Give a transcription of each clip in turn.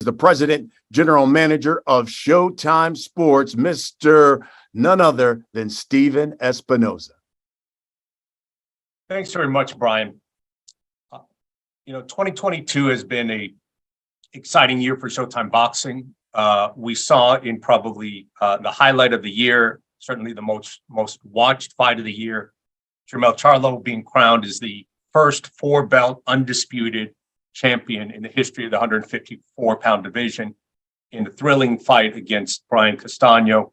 the president, general manager of Showtime Sports, Mr. none other than Steven Espinoza. Thanks very much, Brian. 2022 has been a exciting year for Showtime Boxing. We saw in probably the highlight of the year, certainly the most watched fight of the year, Jermell Charlo being crowned as the first four-belt undisputed champion in the history of the 154-pound division in a thrilling fight against Brian Castano.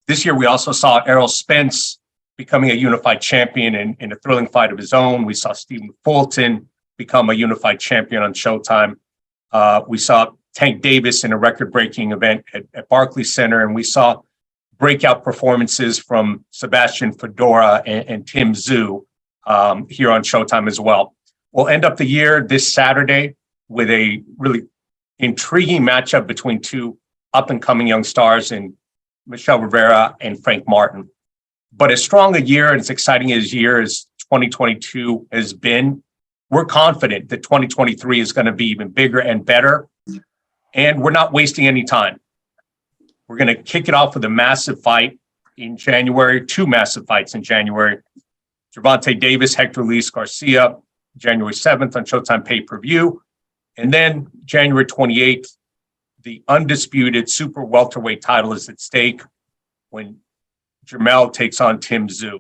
This year, we also saw Errol Spence becoming a unified champion in a thrilling fight of his own. We saw Stephen Fulton become a unified champion on Showtime. We saw Tank Davis in a record-breaking event at Barclays Center, and we saw breakout performances from Sebastian Fedora and Tim Tszyu here on Showtime as well. We'll end up the year this Saturday with a really intriguing matchup between two up-and-coming young stars in Michel Rivera and Frank Martin. But as strong a year and as exciting a year as 2022 has been, we're confident that 2023 is going to be even bigger and better. And we're not wasting any time. We're going to kick it off with a massive fight in January, two massive fights in January. Gervonta Davis, Hector Luis Garcia, January 7th on Showtime pay-per-view. And then January 28th, the undisputed super welterweight title is at stake when Jermell takes on Tim Tszyu.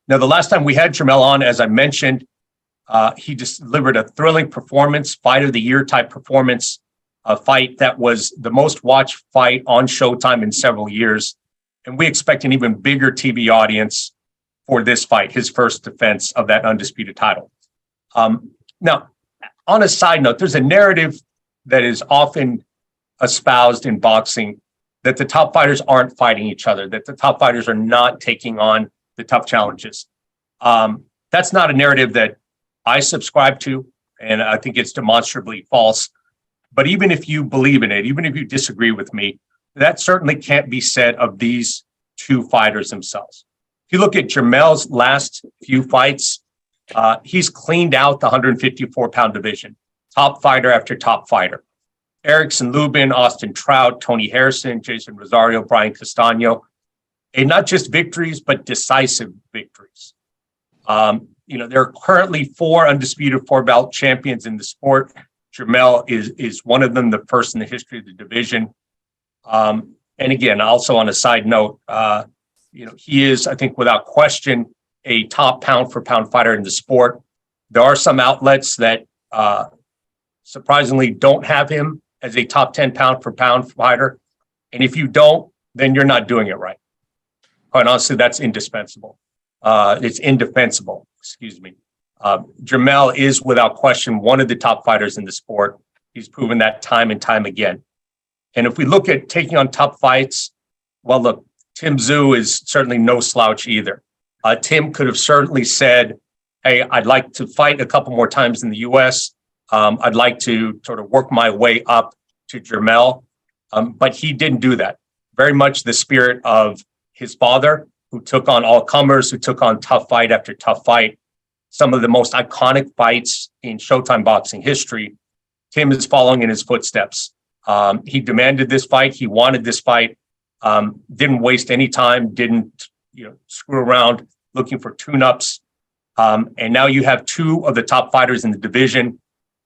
Now, the last time we had Jermell on, as I mentioned, he just delivered a thrilling performance, fight of the year type performance, a fight that was the most watched fight on Showtime in several years. And we expect an even bigger TV audience for this fight, his first defense of that undisputed title. Now, on a side note, there's a narrative that is often espoused in boxing that the top fighters aren't fighting each other, that the top fighters are not taking on the tough challenges. That's not a narrative that I subscribe to, and I think it's demonstrably false. But even if you believe in it, even if you disagree with me, that certainly can't be said of these two fighters themselves. If you look at Jermell's last few fights, he's cleaned out the 154-pound division, top fighter after top fighter. Erickson Lubin, Austin Trout, Tony Harrison, Jason Rosario, Brian Castano, and not just victories, but decisive victories. There are currently four undisputed four-belt champions in the sport. Jermell is one of them, the first in the history of the division. And again, also on a side note, he is, I think, without question, a top pound-for-pound fighter in the sport. There are some outlets that surprisingly don't have him as a top 10 pound-for-pound fighter. And if you don't, then you're not doing it right. Quite honestly, that's indispensable. It's indefensible, excuse me. Jermell is, without question, one of the top fighters in the sport. He's proven that time and time again. And if we look at taking on tough fights, well, look, Tim Tszyu is certainly no slouch either. Tim could have certainly said, hey, I'd like to fight a couple more times in the U.S. I'd like to sort of work my way up to Jermell. But he didn't do that. Very much the spirit of his father, who took on all comers, who took on tough fight after tough fight. Some of the most iconic fights in Showtime boxing history. Tim is following in his footsteps. He demanded this fight. He wanted this fight. Didn't waste any time. Didn't screw around looking for tune-ups. And now you have two of the top fighters in the division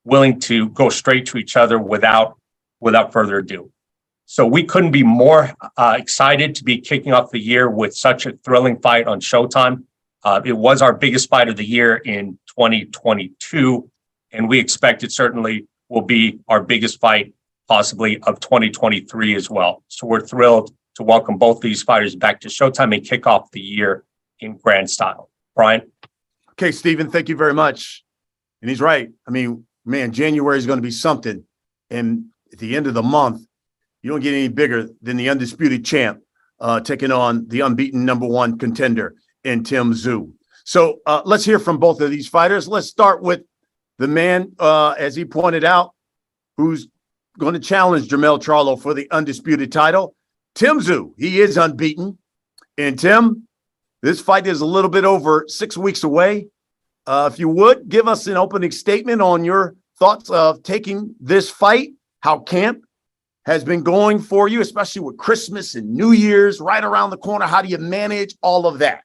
willing to go straight to each other without further ado. So we couldn't be more excited to be kicking off the year with such a thrilling fight on Showtime. It was our biggest fight of the year in 2022, and we expect it certainly will be our biggest fight possibly of 2023 as well. So we're thrilled to welcome both these fighters back to Showtime and kick off the year in grand style. Brian? Okay, Steven, thank you very much. And he's right. I mean, man, January is going to be something. And at the end of the month, you don't get any bigger than the undisputed champ taking on the unbeaten number one contender in Tim Tszyu. So let's hear from both of these fighters. Let's start with the man, as he pointed out, who's going to challenge Jermell Charlo for the undisputed title, Tim Tszyu. He is unbeaten. And Tim, this fight is a little bit over 6 weeks away. If you would, give us an opening statement on your thoughts of taking this fight, how camp has been going for you, especially with Christmas and New Year's right around the corner? How do you manage all of that?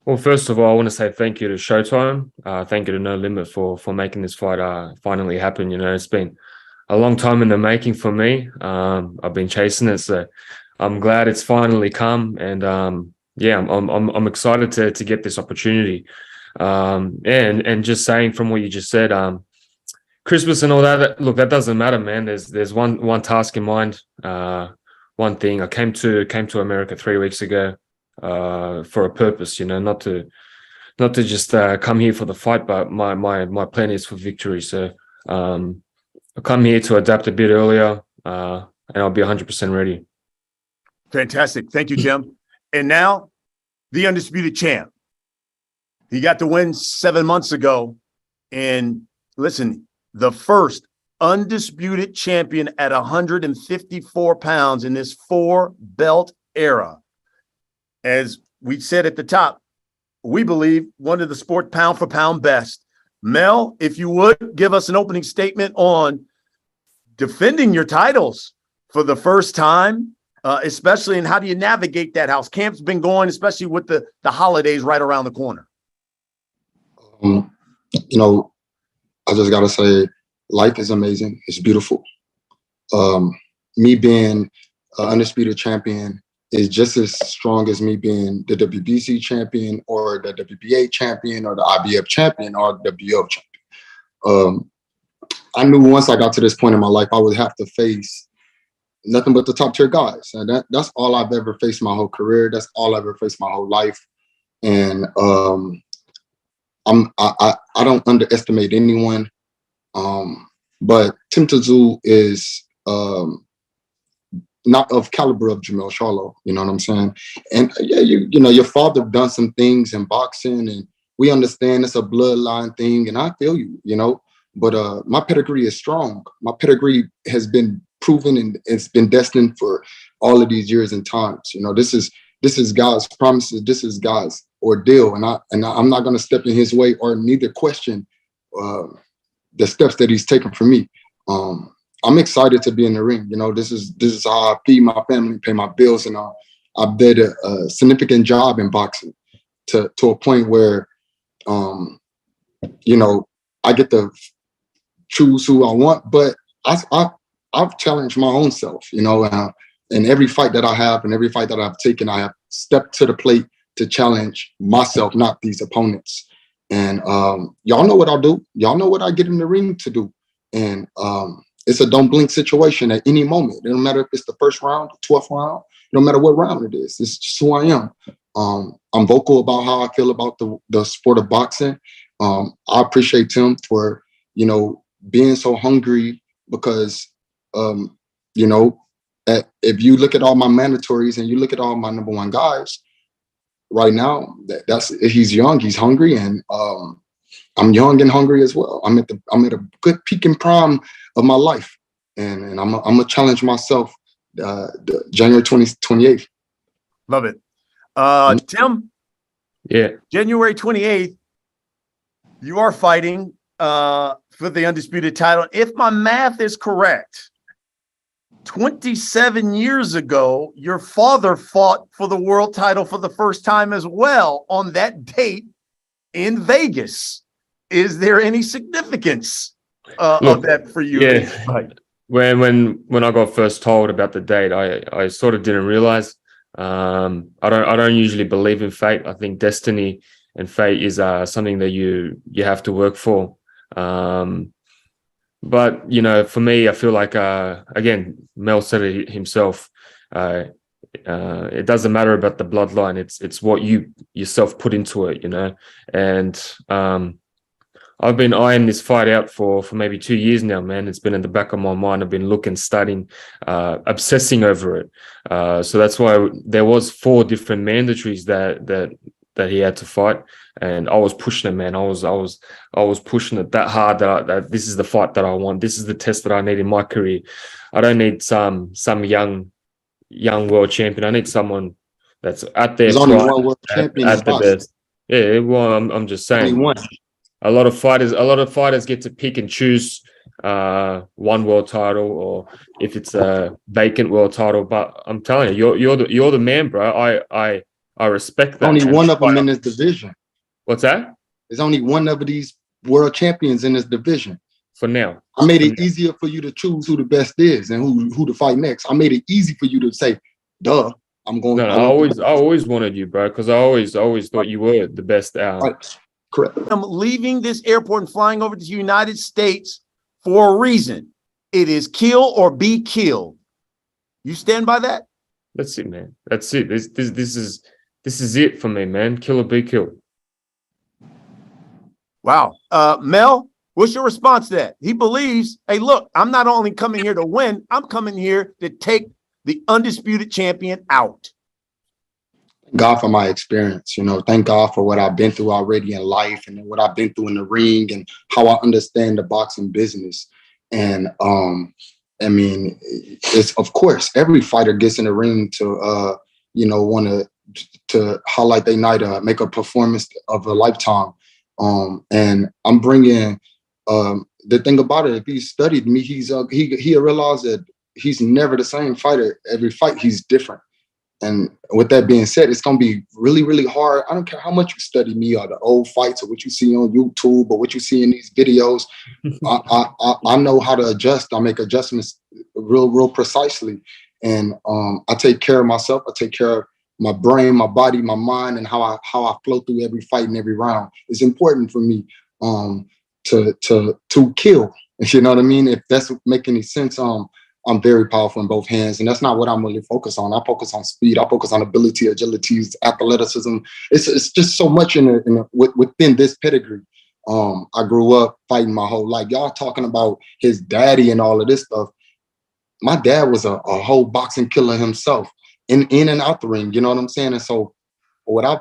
Well, first of all, I want to say thank you to Showtime. Thank you to No Limit for making this fight finally happen. You know, it's been a long time in the making for me. I've been chasing it, so I'm glad it's finally come. And yeah, I'm excited to get this opportunity. And just saying from what you just said, Christmas and all that. Look, that doesn't matter, man. There's one task in mind. One thing. I came to America 3 weeks ago. For a purpose, you know, not to just come here for the fight, but my plan is for victory. So I come here to adapt a bit earlier, and I'll be 100% ready. Fantastic. Thank you, Tim. And now the undisputed champ. He got the win 7 months ago. And listen, the first undisputed champion at 154 pounds in this 4-belt era. As we said at the top, we believe one of the sport pound for pound best. Mel, if you would give us an opening statement on defending your titles for the first time, especially, and how do you navigate that? How's camp's been going, especially with the holidays right around the corner? You know, I just got to say, life is amazing. It's beautiful. Me being an undisputed champion is just as strong as me being the WBC champion or the WBA champion or the IBF champion or the WO champion. I knew once I got to this point in my life, I would have to face nothing but the top tier guys. And that's all I've ever faced my whole career. That's all I've ever faced my whole life. And I don't underestimate anyone. But Tim Tszyu is not of caliber of Jermell Charlo, you know what I'm saying? And yeah, you know, your father done some things in boxing, and we understand it's a bloodline thing, and I feel you, you know, but my pedigree is strong. My pedigree has been proven, and it's been destined for all of these years and times. You know, this is God's promises, this is God's ordeal, and I'm not gonna step in his way or neither question the steps that he's taken for me. I'm excited to be in the ring. You know, this is how I feed my family, pay my bills, and I've did a significant job in boxing to a point where, you know, I get to choose who I want, but I've challenged my own self, you know, and every fight that I have and every fight that I've taken, I have stepped to the plate to challenge myself, not these opponents. And y'all know what I'll do. Y'all know what I get in the ring to do. And it's a don't blink situation at any moment. It don't matter if it's the first round, the 12th round, no matter what round it is. It's just who I am. I'm vocal about how I feel about the sport of boxing. I appreciate Tim for, you know, being so hungry because, you know, if you look at all my mandatories and you look at all my number one guys right now, he's young, he's hungry, and I'm young and hungry as well. I'm at a good peak and prime of my life, and I'm gonna challenge myself the January 28th. Love it. Tim, Yeah. January 28th, you are fighting for the undisputed title. If my math is correct, 27 years ago, your father fought for the world title for the first time as well on that date in Vegas. Is there any significance of that for you? Yeah. When I got first told about the date, I sort of didn't realize. I don't usually believe in fate. I think destiny and fate is something that you have to work for. But you know, for me, I feel like again, Mel said it himself. It doesn't matter about the bloodline. It's what you yourself put into it, you know. And I've been eyeing this fight out for maybe 2 years now, man. It's been in the back of my mind. I've been looking, studying, obsessing over it. So that's why there was 4 different mandatories that he had to fight, and I was pushing it, man. I was pushing it that hard that this is the fight that I want. This is the test that I need in my career. I don't need some young world champion. I need someone that's at their There's only one world champion at the best. Yeah, well, I'm just saying. Only one. a lot of fighters get to pick and choose one world title, or if it's a vacant world title. But I'm telling you, you're the man, bro. I respect that. Only one of them in this division. What's that? There's only one of these world champions in this division. For now. I made it easier for you to choose who the best is and who to fight next. I made it easy for you to say, duh, I'm going. No, I always wanted you, bro, because I always thought you were the best. Right. Correct. I'm leaving this airport and flying over to the United States for a reason. It is kill or be killed. You stand by that? That's it, man. That's it. This is it for me, man. Kill or be killed. Wow. Mel, what's your response to that? He believes, hey, look, I'm not only coming here to win, I'm coming here to take the undisputed champion out. God for my experience, thank God for what I've been through already in life and what I've been through in the ring and how I understand the boxing business. And I mean, it's, of course, every fighter gets in the ring to want to highlight their night, make a performance of a lifetime. And I'm bringing the thing about it. If he studied me, he realized that he's never the same fighter. Every fight, he's different. And with that being said, it's going to be really, really hard. I don't care how much you study me or the old fights or what you see on YouTube or what you see in these videos. I know how to adjust. I make adjustments real precisely. And I take care of myself. I take care of my brain, my body, my mind, and how I flow through every fight and every round. It's important for me to kill. You know what I mean? If that's making any sense, I'm very powerful in both hands, and that's not what I'm really focused on. I focus on speed. I focus on ability, agility, athleticism. It's just so much within this pedigree. I grew up fighting my whole life. Y'all talking about his daddy and all of this stuff. My dad was a whole boxing killer himself, in and out the ring. You know what I'm saying? And so what I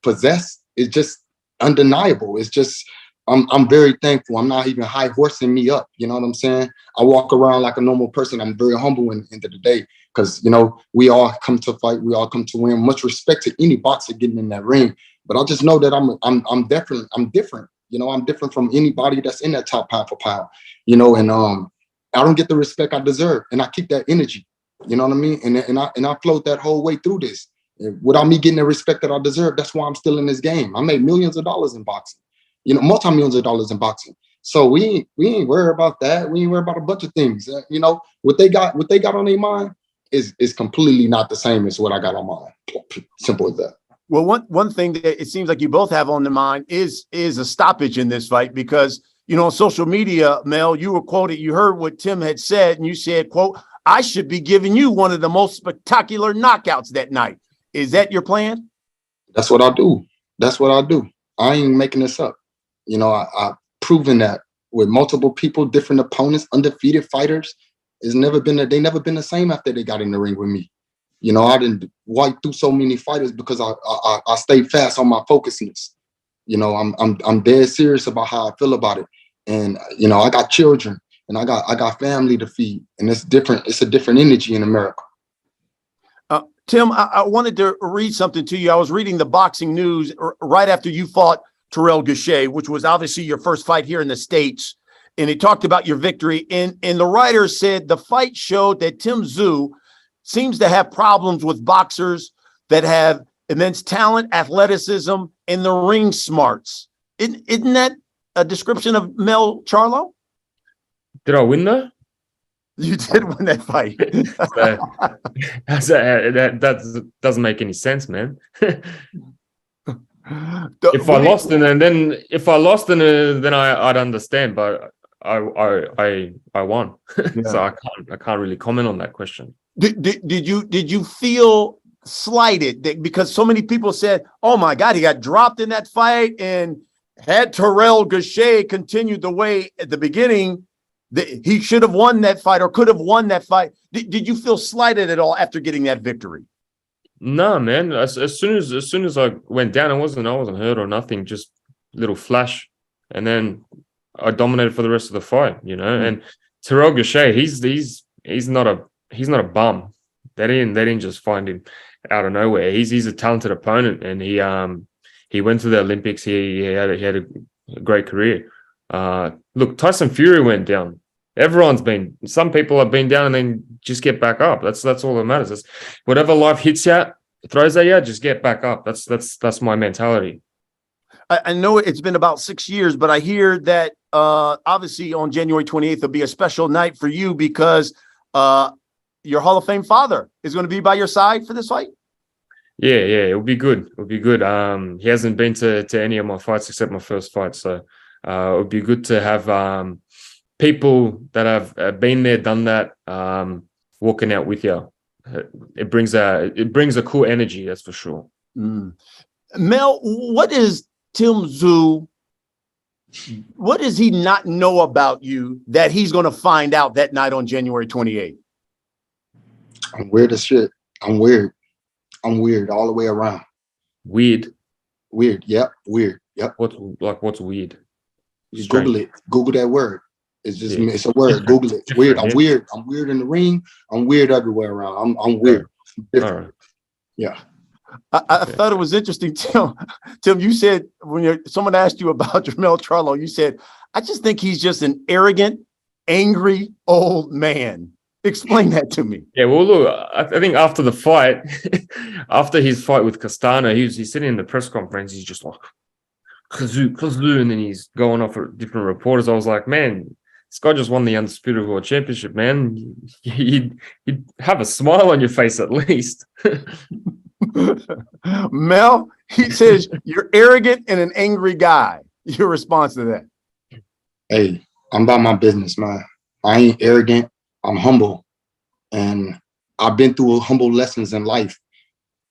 possess is just undeniable. It's just I'm very thankful. I'm not even high horsing me up. You know what I'm saying? I walk around like a normal person. I'm very humble in the end of the day because, we all come to fight. We all come to win. Much respect to any boxer getting in that ring. But I just know that I'm different. I'm different from anybody that's in that top pound for pound, and I don't get the respect I deserve. And I keep that energy. You know what I mean? And I float that whole way through this. And without me getting the respect that I deserve, that's why I'm still in this game. I made millions of dollars in boxing. Multi-millions of dollars in boxing. So we ain't worried about that. We ain't worried about a bunch of things. What they got on their mind is completely not the same as what I got on mine. Simple as that. Well, one thing that it seems like you both have on the mind is a stoppage in this fight because, on social media, Mel, you were quoted, you heard what Tim had said, and you said, quote, I should be giving you one of the most spectacular knockouts that night. Is that your plan? That's what I do. I ain't making this up. I've proven that with multiple people, different opponents, undefeated fighters. They never been the same after they got in the ring with me. I didn't wipe through so many fighters because I stayed fast on my focusness. I'm dead serious about how I feel about it. And I got children and I got family to feed, and it's different. It's a different energy in America. Tim, I wanted to read something to you. I was reading the Boxing News right after you fought Tszyu Gachet, which was obviously your first fight here in the States. And it talked about your victory. And the writer said the fight showed that Tszyu seems to have problems with boxers that have immense talent, athleticism, and the ring smarts. Isn't that a description of Mel Charlo? Did I win though? You did win that fight. That doesn't make any sense, man. If I lost, then I'd understand, but I won, yeah. So I can't really comment on that question. Did you feel slighted because so many people said, "Oh my God, he got dropped in that fight," and had Tszyu Gachet continued the way at the beginning, he should have won that fight or could have won that fight. Did you feel slighted at all after getting that victory? No, man. As soon as I went down, I wasn't hurt or nothing. Just little flash, and then I dominated for the rest of the fight. And Tszyu Gachet, he's not a bum. They didn't just find him out of nowhere. He's a talented opponent, and he went to the Olympics. He had a a great career. Look, Tyson Fury went down. Some people have been down and then just get back up. That's all that matters. That's whatever life hits you, throws at you, just get back up. That's my mentality. I know it's been about 6 years, but I hear that obviously on January 28th will be a special night for you because your Hall of Fame father is going to be by your side for this fight. Yeah, it'll be good. It'll be good. He hasn't been to any of my fights except my first fight, so it would be good to have people that have been there, done that, walking out with you. It brings a cool energy, that's for sure. Mel, what is Tszyu? What does he not know about you that he's going to find out that night on January 28th? I'm weird as shit. I'm weird all the way around. Weird. Yep. Weird. Yep. What's weird? You Google it. Google that word. It's just it's a word. Google it. It's weird. I'm weird. I'm weird in the ring. I'm weird everywhere around. I'm weird. All right. Yeah. I thought it was interesting, Tim. Tim, you said when someone asked you about Jermell Charlo, you said, "I just think he's just an arrogant, angry old man." Explain that to me. Yeah, well, look, I think after the fight, after his fight with Castano, he's sitting in the press conference. He's just like, Tszyu, and then he's going off at different reporters. I was like, man, this guy just won the Undisputed World Championship, man. You'd have a smile on your face at least. Mel, he says you're arrogant and an angry guy. Your response to that? Hey, I'm about my business, man. I ain't arrogant. I'm humble, and I've been through humble lessons in life.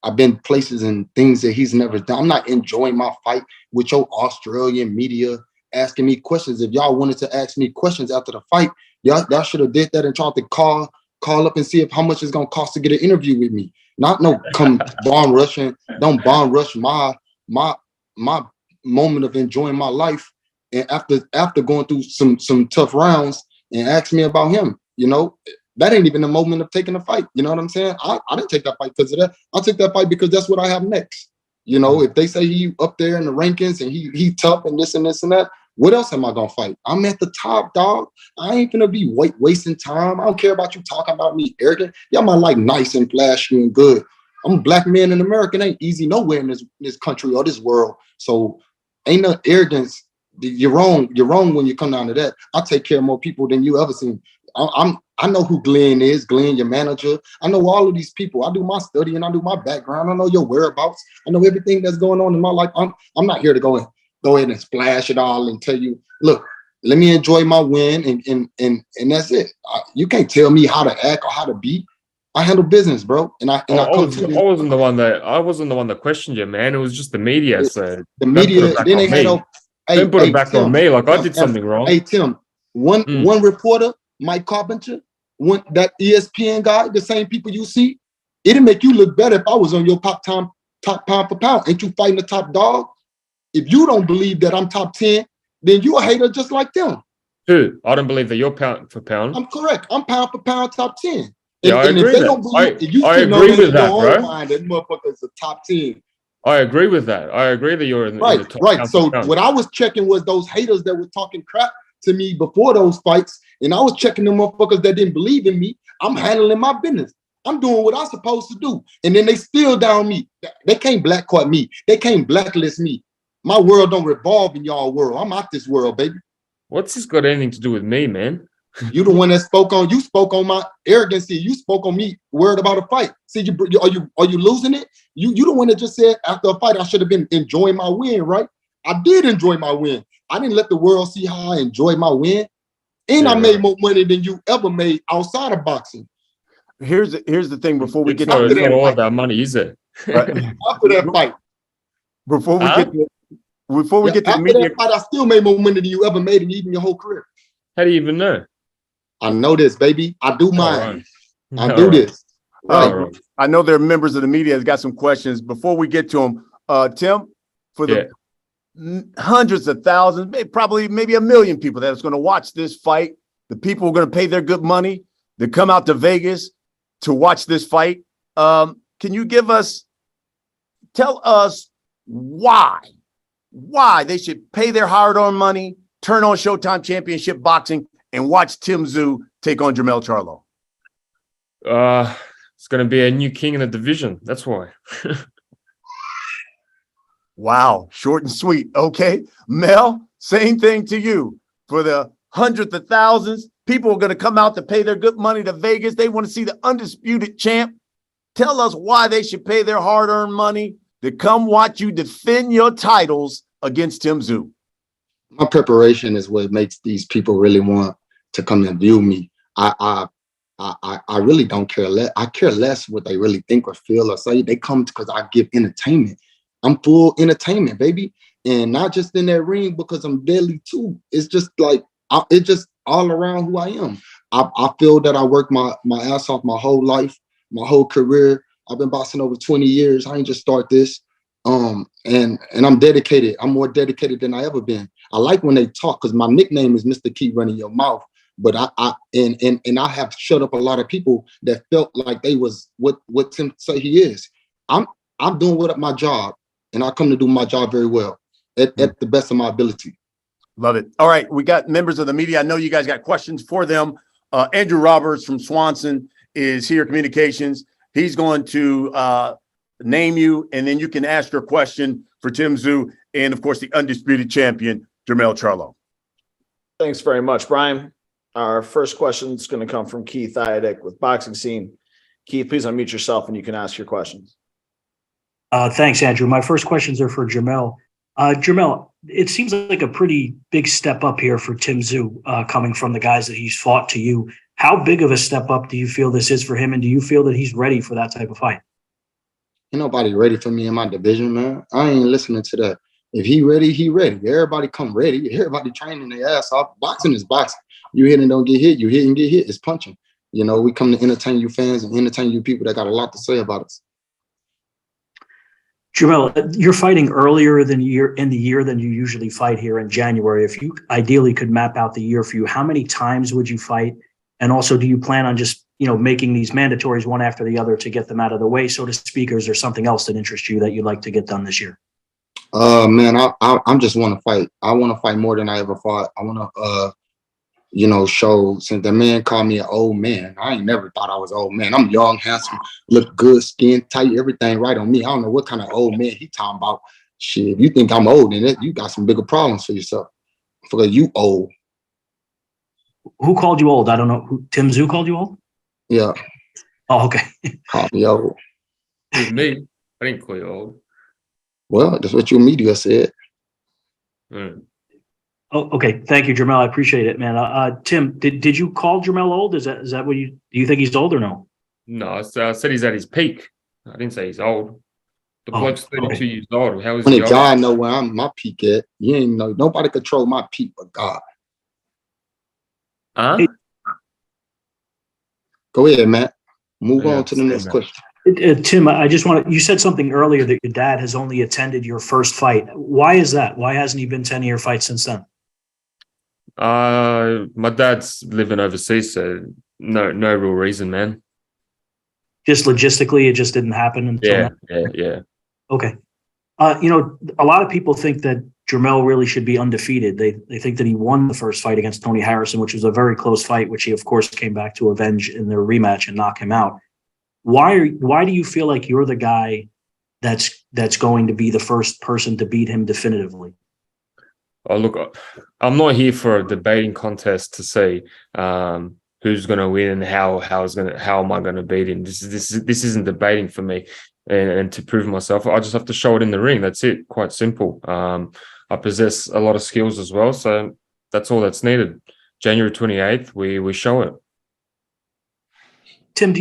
I've been places and things that he's never done. I'm not enjoying my fight with your Australian media asking me questions. If y'all wanted to ask me questions after the fight, y'all should have did that and tried to call up and see how much it's gonna cost to get an interview with me. Not no come bomb rushing. Don't bomb rush my moment of enjoying my life. And after going through some tough rounds and ask me about him. You know, that ain't even the moment of taking a fight. You know what I'm saying? I didn't take that fight because of that. I took that fight because that's what I have next. You know, if they say he up there in the rankings and he tough and this and that, what else am I gonna fight? I'm at the top, dog. I ain't gonna be wasting time. I don't care about you talking about me arrogant. Y'all might like nice and flashy and good. I'm a black man in America. It ain't easy nowhere in this country or this world. So ain't no arrogance. You're wrong. You're wrong when you come down to that. I take care of more people than you ever seen. I know who Glenn is, Glenn, your manager. I know all of these people. I do my study and I do my background. I know your whereabouts. I know everything that's going on in my life. I'm not here to go ahead and splash it all and tell you, look, let me enjoy my win and that's it. You can't tell me how to act or how to be. I handle business, bro. I wasn't the one that questioned you, man. It was just the media. So the media. Then they had don't put it back on me. Like I did something wrong. Hey Tim, one reporter, Mike Carpenter, that ESPN guy, the same people you see, it'd make you look better if I was on your top pound for pound. Ain't you fighting the top dog? If you don't believe that I'm top 10, then you a hater just like them. Who? I don't believe that you're pound for pound. I'm correct. I'm pound for pound top 10. Yeah, I agree with that. I agree with that, bro. Mind that motherfucker's a top 10. I agree with that. I agree that you're in the top. Right. So what I was checking was those haters that were talking crap to me before those fights, and I was checking them motherfuckers that didn't believe in me. I'm handling my business. I'm doing what I'm supposed to do, and then they still down me. They can't black card me. They can't blacklist me. My world don't revolve in y'all world. I'm out this world, baby. What's this got anything to do with me, man? You the one that spoke on my arrogancy. You spoke on me, worried about a fight. See, are you losing it? You the one that just said after a fight I should have been enjoying my win, right? I did enjoy my win. I didn't let the world see how I enjoyed my win. And I made more money than you ever made outside of boxing. Here's the thing before we get to it's not all about money, is it? Right. After that fight. Before we get to the media, that fight, I still made more money than you ever made in even your whole career. How do you even know? I know this, baby. I do mine. Right. I do this. Right. I know there are members of the media that got some questions. Before we get to them, Tim, for the hundreds of thousands, probably maybe 1 million people that's going to watch this fight, the people who are going to pay their good money to come out to Vegas to watch this fight. Can you tell us why why they should pay their hard-earned money, turn on Showtime Championship Boxing, and watch Tszyu take on Jermell Charlo? It's going to be a new king in the division. That's why. Wow, short and sweet. Okay, Mel, same thing to you. For the hundreds of thousands, people are going to come out to pay their good money to Vegas. They want to see the undisputed champ. Tell us why they should pay their hard-earned money to come watch you defend your titles against Tszyu. My preparation is what makes these people really want to come and view me. I really don't care less. I care less what they really think or feel or say. They come because I give entertainment. I'm full entertainment, baby. And not just in that ring because I'm deadly too. It's just like, it's just all around who I am. I feel that I worked my ass off my whole life, my whole career. I've been boxing over 20 years. I ain't just start this. And I'm dedicated. I'm more dedicated than I ever been. I like when they talk because my nickname is Mr. Keep Running Your Mouth. But I have shut up a lot of people that felt like they was what Tim say he is. I'm doing my job, and I come to do my job very well at the best of my ability. Love it. All right, we got members of the media. I know you guys got questions for them. Andrew Roberts from Swanson is here, communications. He's going to name you, and then you can ask your question for Tszyu and, of course, the undisputed champion, Jermell Charlo. Thanks very much, Brian. Our first question is going to come from Keith Iadek with Boxing Scene. Keith, please unmute yourself and you can ask your questions. Thanks, Andrew. My first questions are for Jermell. Jermell, it seems like a pretty big step up here for Tszyu coming from the guys that he's fought to you. How big of a step up do you feel this is for him, and do you feel that he's ready for that type of fight? Ain't nobody ready for me in my division, man. I ain't listening to that. If he ready, he ready. Everybody come ready. Everybody training their ass off. Boxing is boxing. You hit and don't get hit. You hit and get hit. It's punching. You know, we come to entertain you fans and entertain you people that got a lot to say about us. Jermell, you're fighting earlier in the year than you usually fight here in January. If you ideally could map out the year for you, how many times would you fight? And also, do you plan on just, making these mandatories one after the other to get them out of the way, so to speak, or is there something else that interests you that you'd like to get done this year? Man, I just want to fight. I want to fight more than I ever fought. I want to, show, since the man called me an old man. I ain't never thought I was old man. I'm young, handsome, look good, skin tight, everything right on me. I don't know what kind of old man he talking about. Shit, if you think I'm old, then you got some bigger problems for yourself. For you old. Who called you old? I don't know. Tszyu called you old? Yeah. Oh, okay. Called me old. With me, I didn't call you old. Well, that's what your media said. Mm. Oh, okay. Thank you, Jermell. I appreciate it, man. Tim, did you call Jermell old? Is that what do you think he's old or no? No, I said he's at his peak. I didn't say he's old. The bloke's 32 okay. years old. How is When he the old? guy know where my peak at, you ain't know. Nobody control my peak but God. Huh? Go ahead, Matt. Move Yeah, on to the next Matt. question. Tim, I just you said something earlier that your dad has only attended your first fight. Why is that? Why hasn't he been to any of your fights since then? My dad's living overseas, so no real reason, man. Just logistically, it just didn't happen until Yeah. Okay. A lot of people think that Jermell really should be undefeated. They think that he won the first fight against Tony Harrison, which was a very close fight, which he, of course, came back to avenge in their rematch and knock him out. Why do you feel like you're the guy that's going to be the first person to beat him definitively? Oh, look, I'm not here for a debating contest to say who's going to win and how am I going to beat him. This isn't debating for me, and to prove myself, I just have to show it in the ring. That's it. Quite simple. I possess a lot of skills as well, so that's all that's needed. January 28th, we show it. Tim,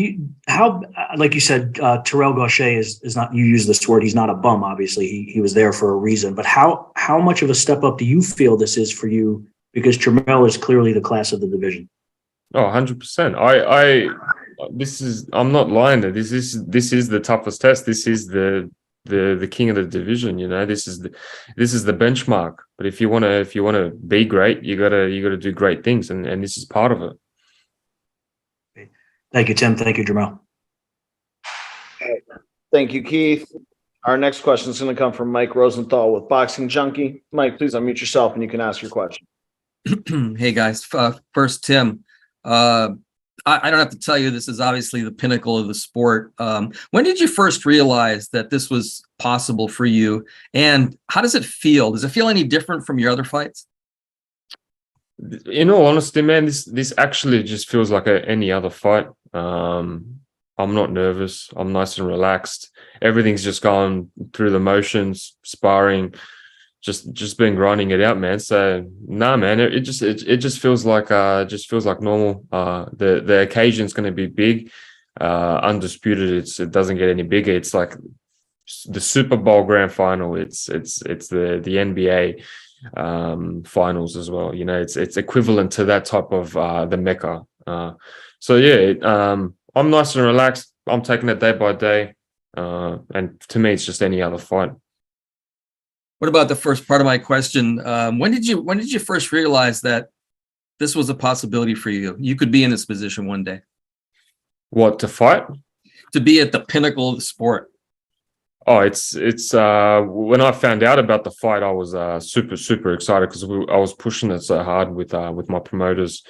like you said, Terrell Gaucher is not, you use this word, he's not a bum, obviously. He was there for a reason. But how much of a step up do you feel this is for you? Because Jermell is clearly the class of the division. Oh, 100%. I'm not lying there. This is the toughest test. This is the king of the division. This is the benchmark. But if you wanna be great, you gotta do great things, and this is part of it. Thank you, Tim. Thank you, Jermell. Thank you, Keith. Our next question is going to come from Mike Rosenthal with Boxing Junkie. Mike, please unmute yourself and you can ask your question. Hey guys, first Tim, I don't have to tell you, this is obviously the pinnacle of the sport. When did you first realize that this was possible for you, and how does it feel? Does it feel any different from your other fights? In all honesty, man, this actually just feels like any other fight. I'm not nervous. I'm nice and relaxed. Everything's just going through the motions, sparring, just been grinding it out, man. So nah, man, it just feels like normal. The occasion's going to be big. Undisputed, it doesn't get any bigger. It's like the Super Bowl grand final. It's the NBA finals as well. You know, it's equivalent to that type of the Mecca. So yeah, I'm nice and relaxed. I'm taking it day by day, and to me, it's just any other fight. What about the first part of my question? When did you first realize that this was a possibility for you? You could be in this position one day. What, to fight? To be at the pinnacle of the sport. Oh, it's when I found out about the fight, I was super excited because I was pushing it so hard with my promoters.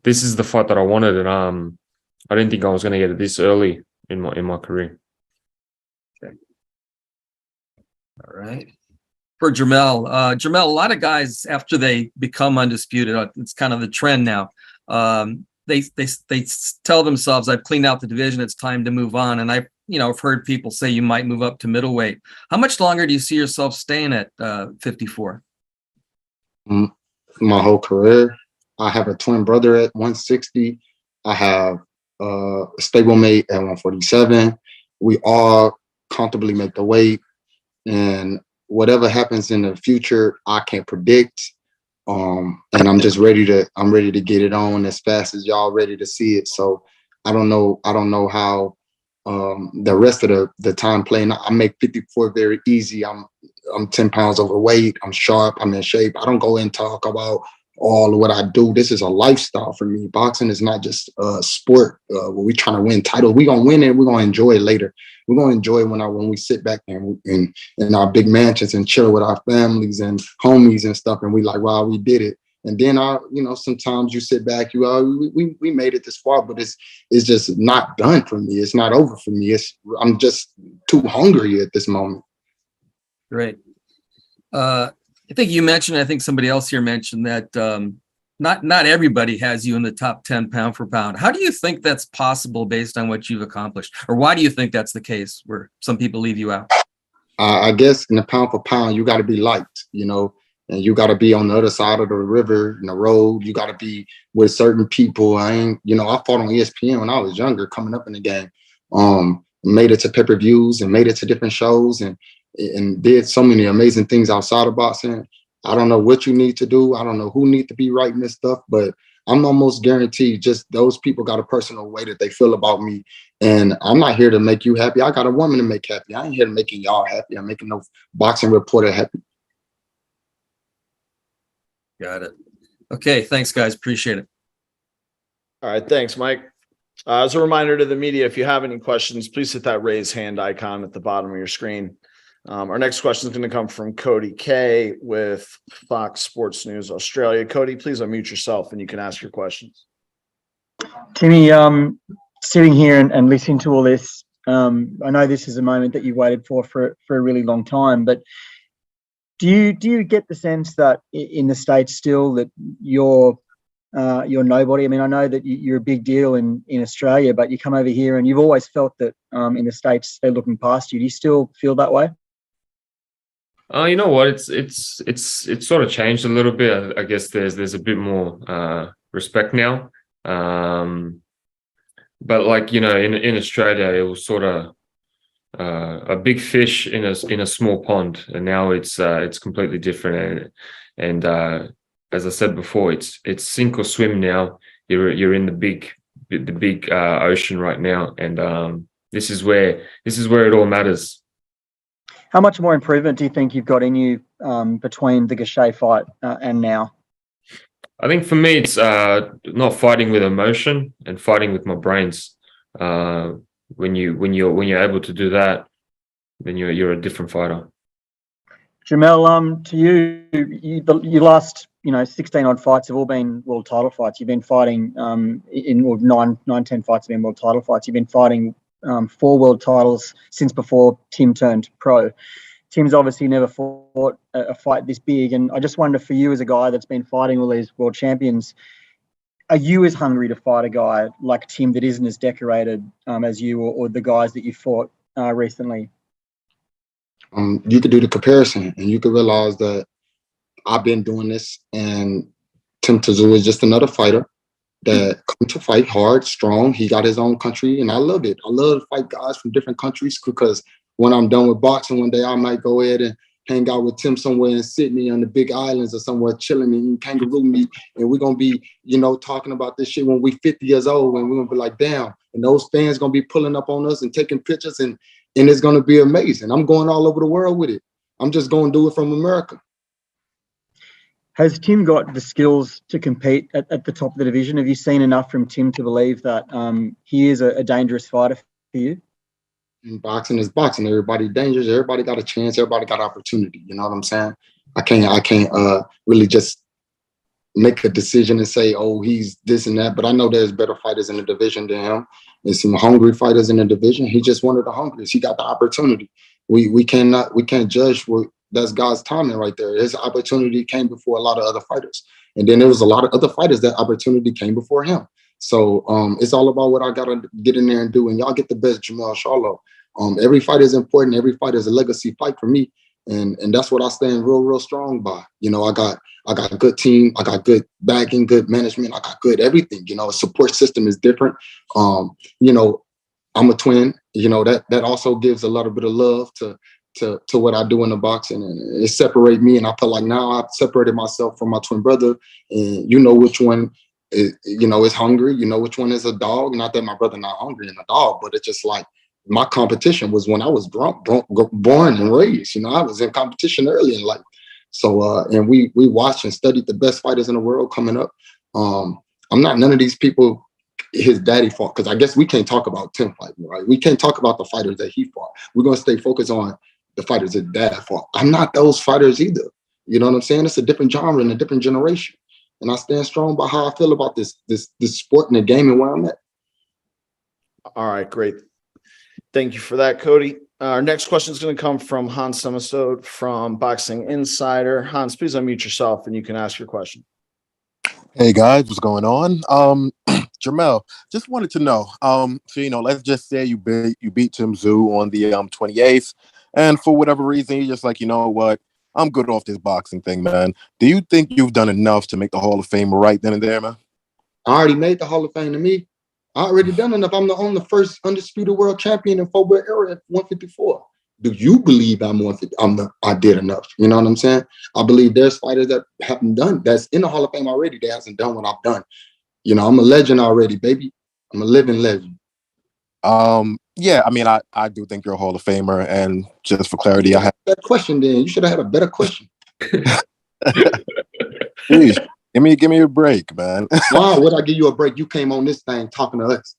This is the fight that I wanted, and I didn't think I was going to get it this early in my career. Okay. All right. For Jermell, a lot of guys, after they become undisputed, it's kind of the trend now. They tell themselves, "I've cleaned out the division. It's time to move on." And I've heard people say you might move up to middleweight. How much longer do you see yourself staying at 54? My whole career. I have a twin brother at 160. I have a stablemate at 147. We all comfortably make the weight, and whatever happens in the future, I can't predict. And I'm just ready to get it on as fast as y'all ready to see it. So I don't know how the rest of the time playing. I make 54 very easy. I'm 10 pounds overweight. I'm sharp. I'm in shape. I don't go and talk about all of what I do. This is a lifestyle for me. Boxing is not just a sport where we're trying to win titles. We're gonna win it. We're gonna enjoy it later. We're gonna enjoy it when we sit back in our big mansions and chill with our families and homies and stuff. And we like, wow, we did it. And then sometimes you sit back, we made it this far, but it's just not done for me. It's not over for me. I'm just too hungry at this moment. Great. I think you mentioned, I think somebody else here mentioned that not everybody has you in the top 10 pound for pound. How do you think that's possible based on what you've accomplished? Or why do you think that's the case where some people leave you out? I guess in the pound for pound, you got to be liked, and you got to be on the other side of the river, in the road. You got to be with certain people. I fought on ESPN when I was younger, coming up in the game. Made it to pay-per-views and made it to different shows and did so many amazing things outside of boxing. I don't know what you need to do. I don't know who need to be writing this stuff, but I'm almost guaranteed just those people got a personal way that they feel about me. And I'm not here to make you happy. I got a woman to make happy. I ain't here to making y'all happy. I'm making no boxing reporter happy. Got it. Okay. Thanks, guys. Appreciate it. All right. Thanks, Mike. As a reminder to the media, if you have any questions, please hit that raise hand icon at the bottom of your screen. Our next question is going to come from Cody K with Fox Sports News Australia. Cody, please unmute yourself and you can ask your questions. Timmy, sitting here and listening to all this, I know this is a moment that you waited for a really long time, but do you get the sense that in the States still that you're nobody? I mean, I know that you're a big deal in Australia, but you come over here and you've always felt that in the States they're looking past you. Do you still feel that way? You know what? It's sort of changed a little bit. I guess there's a bit more respect now. But like, in Australia, it was sort of a big fish in a small pond, and now it's completely different. And as I said before, it's sink or swim now. You're in the big ocean right now, and this is where it all matters. How much more improvement do you think you've got in you between the Gachet fight and now? I think for me, it's not fighting with emotion and fighting with my brains. When you're able to do that, then you're a different fighter. Jermell, to you, your last 16 odd fights have all been world title fights. You've been fighting in 10 fights have been world title fights. You've been fighting 4 world titles since before Tim turned pro. Tim's obviously never fought a fight this big, and I just wonder, for you as a guy that's been fighting all these world champions, are you as hungry to fight a guy like Tim that isn't as decorated as you, or the guys that you fought recently? You could do the comparison, and you could realize that I've been doing this, and Tim Tszyu is just another fighter that come to fight hard, strong. He got his own country, and I love it. I love to fight guys from different countries, because when I'm done with boxing one day, I might go ahead and hang out with Tim somewhere in Sydney on the big islands or somewhere, chilling and kangaroo meat, and we're gonna be, talking about this shit when we 50 years old, and we're gonna be like, damn, and those fans gonna be pulling up on us and taking pictures, and it's gonna be amazing. I'm going all over the world with it. I'm just gonna do it from America. Has Tim got the skills to compete at the top of the division? Have you seen enough from Tim to believe that he is a dangerous fighter for you? And boxing is boxing. Everybody dangerous. Everybody got a chance. Everybody got opportunity. You know what I'm saying? I can't really just make a decision and say, oh, he's this and that. But I know there's better fighters in the division than him. There's some hungry fighters in the division. He just one of the hungriest. He got the opportunity. We can't judge that's God's timing right there. His opportunity came before a lot of other fighters. And then there was a lot of other fighters that opportunity came before him. So it's all about what I got to get in there and do. And y'all get the best Jermell Charlo. Every fight is important. Every fight is a legacy fight for me. And that's what I stand real strong by. I got a good team. I got good backing, good management. I got good everything. A support system is different. I'm a twin. That also gives a lot of bit of love to what I do in the boxing, and it separate me. And I feel like now I've separated myself from my twin brother, and which one is hungry, which one is a dog. Not that my brother not hungry and a dog, but it's just like my competition was when I was born and raised. I was in competition early in life. So and we watched and studied the best fighters in the world coming up. I'm not none of these people his daddy fought, because I guess we can't talk about Tim fighting, right? We can't talk about the fighters that he fought. We're gonna stay focused on the fighters that dad fought. I'm not those fighters either. You know what I'm saying? It's a different genre and a different generation. And I stand strong by how I feel about this sport and the game and where I'm at. All right, great. Thank you for that, Cody. Our next question is going to come from Hans Semisode from Boxing Insider. Hans, please unmute yourself and you can ask your question. Hey guys, what's going on? Jermell, just wanted to know. So let's just say you beat Tim Tszyu on the 28th, and for whatever reason, you're just like, you know what? I'm good off this boxing thing, man. Do you think you've done enough to make the Hall of Fame right then and there, man? I already made the Hall of Fame to me. I already done enough. I'm the first undisputed world champion in 4-belt era at 154. Do you believe I did enough? You know what I'm saying? I believe there's fighters that haven't done, that's in the Hall of Fame already, that hasn't done what I've done. I'm a legend already, baby. I'm a living legend. Yeah, I mean, I do think you're a Hall of Famer, and just for clarity, I have that question. Then you should have had a better question. Please, give me a break, man. Why would I give you a break? You came on this thing talking to us.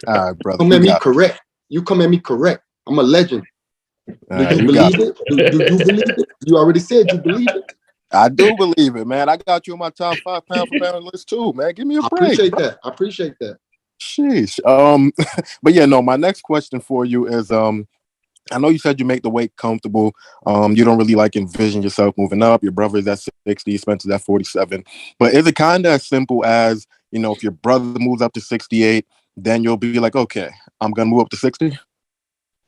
All right, brother. Come at me correct. You come at me correct. I'm a legend. Do you believe it? Do you believe it? You already said you believe it. I do believe it, man. I got you on my top 5 pound for pound list too, man. Give me a break. I appreciate that. Sheesh. But yeah, no, my next question for you is, I know you said you make the weight comfortable. You don't really envision yourself moving up. Your brother is at 60, Spencer's at 47. But is it kind of as simple as, if your brother moves up to 68, then you'll be like, okay, I'm gonna move up to 60?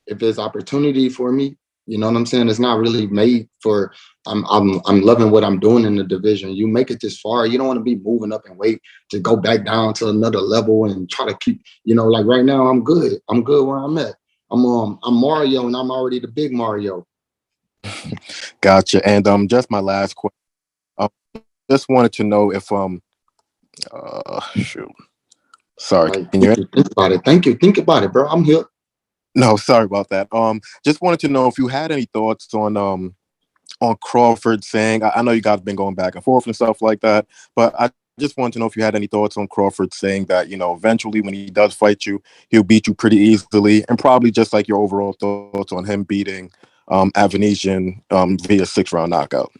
If there's opportunity for me, you know what I'm saying? It's not really made for. I'm loving what I'm doing in the division. You make it this far, you don't want to be moving up and weight to go back down to another level and try to keep. Like right now, I'm good. I'm good where I'm at. I'm Mario, and I'm already the big Mario. Gotcha. And just my last question. Just wanted to know if shoot. Sorry. Right. Think about it. Thank you. Think about it, bro. I'm here. No, sorry about that. Just wanted to know if you had any thoughts on Crawford saying, I know you guys have been going back and forth and stuff like that, but I just wanted to know if you had any thoughts on Crawford saying that, eventually when he does fight you, he'll beat you pretty easily, and probably just like your overall thoughts on him beating Avanesian via 6-round knockout.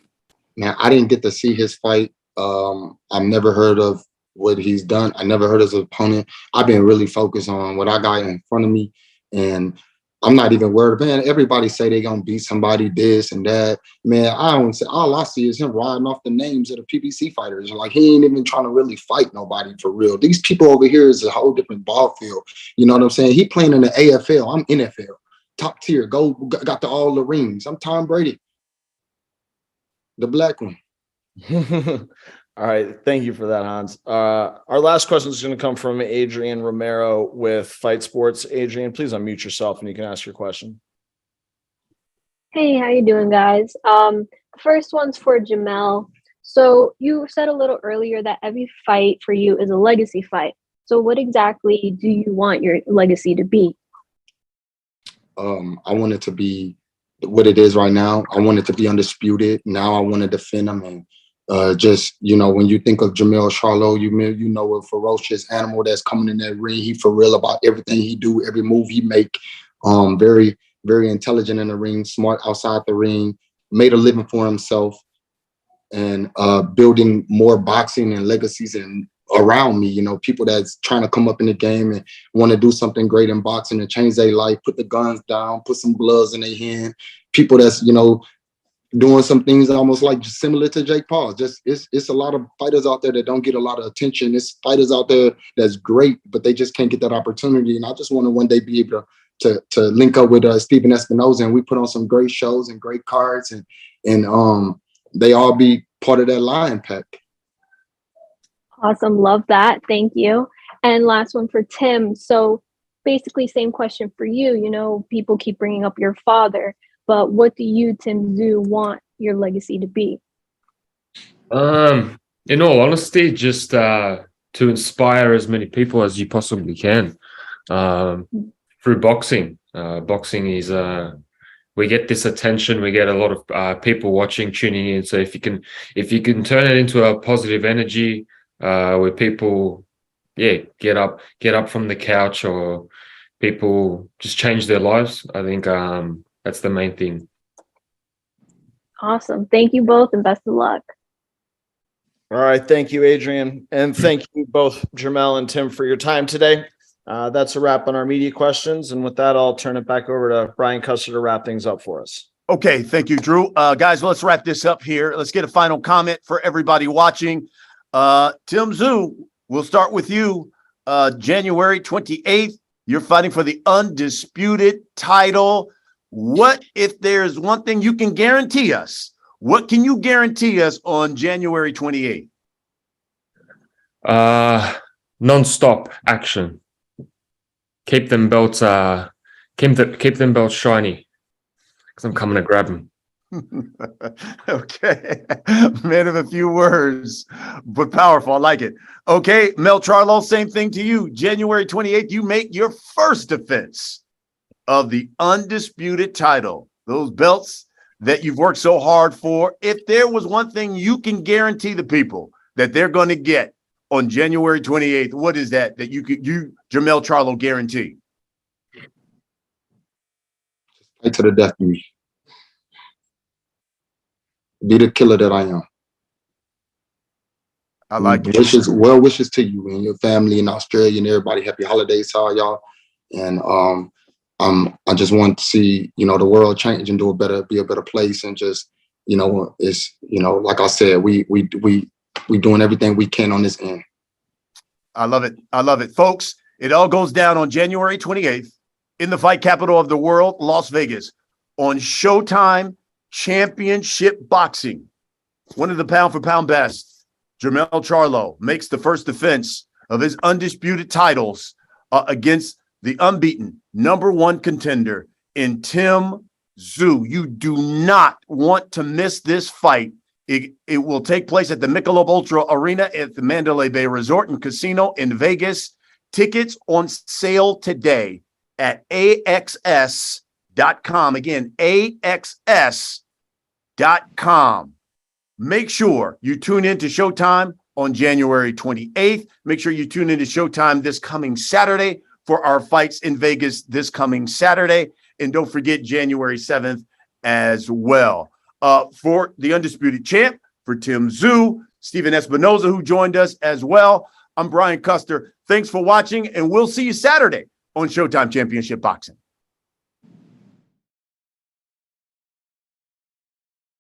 Now, I didn't get to see his fight. I've never heard of what he's done. I never heard of his opponent. I've been really focused on what I got in front of me, and I'm not even worried. Man, everybody say they gonna beat somebody, this and that. Man, I don't say. All I see is him riding off the names of the PBC fighters. Like, he ain't even trying to really fight nobody for real. These people over here is a whole different ball field. You know what I'm saying? He playing in the AFL. I'm NFL, top tier. Got all the rings. I'm Tom Brady, the black one. All right. Thank you for that, Hans. Our last question is going to come from Adrian Romero with Fight Sports. Adrian, please unmute yourself and you can ask your question. Hey, how you doing, guys? The first one's for Jermell. So you said a little earlier that every fight for you is a legacy fight. So what exactly do you want your legacy to be? I want it to be what it is right now. I want it to be undisputed. Now I want to defend them. And when you think of Jermell Charlo, you know a ferocious animal that's coming in that ring. He for real about everything he do, every move he make. Very, very intelligent in the ring, smart outside the ring, made a living for himself, and building more boxing and legacies and around me, people that's trying to come up in the game and want to do something great in boxing and change their life, put the guns down, put some gloves in their hand. People that's, doing some things almost like similar to Jake Paul. It's a lot of fighters out there that don't get a lot of attention. It's fighters out there that's great, but they just can't get that opportunity. And I just want to one day be able to link up with Stephen Espinoza, and we put on some great shows and great cards, and they all be part of that lion pack. Awesome. Love that. Thank you. And last one for Tim. So basically same question for you. People keep bringing up your father, but what do you, Tim Tszyu, want your legacy to be? In all honesty, just to inspire as many people as you possibly can through boxing. Boxing is we get this attention, we get a lot of people watching, tuning in. So if you can turn it into a positive energy where people get up from the couch, or people just change their lives, I think that's the main thing. Awesome. Thank you both and best of luck. All right. Thank you, Adrian. And thank you both, Jermell and Tim, for your time today. That's a wrap on our media questions. And with that, I'll turn it back over to Brian Custer to wrap things up for us. Okay. Thank you, Drew. Guys, let's wrap this up here. Let's get a final comment for everybody watching. Tim Tszyu, we'll start with you. January 28th, you're fighting for the undisputed title. What if there's one thing you can guarantee us? What can you guarantee us on January 28th? Non-stop action. Keep them belts keep them belts shiny, because I'm coming to grab them. Okay. Man of a few words, but powerful. I like it. Okay, Mel Charlo, same thing to you. January 28th, you make your first defense of the undisputed title. Those belts that you've worked so hard for. If there was one thing you can guarantee the people that they're going to get on January 28th, what is that you Jermell Charlo, guarantee? Fight to the death of me. Be the killer that I am. I like it. Wishes to you and your family in Australia, and everybody. Happy holidays to all y'all. And I just want to see, the world change and be a better place. And just, it's, like I said, we doing everything we can on this end. I love it. I love it. Folks, it all goes down on January 28th in the fight capital of the world, Las Vegas, on Showtime Championship Boxing. One of the pound for pound best, Jermell Charlo, makes the first defense of his undisputed titles against the unbeaten #1 contender in Tim Tszyu. You do not want to miss this fight. It will take place at the Michelob Ultra Arena at the Mandalay Bay Resort and Casino in Vegas. Tickets on sale today at AXS.com. Again, AXS.com. Make sure you tune in to Showtime on January 28th. Make sure you tune into Showtime this coming Saturday for our fights in Vegas this coming Saturday. And don't forget January 7th as well. For the Undisputed Champ, for Tim Tszyu, Stephen Espinoza, who joined us as well, I'm Brian Custer. Thanks for watching, and we'll see you Saturday on Showtime Championship Boxing.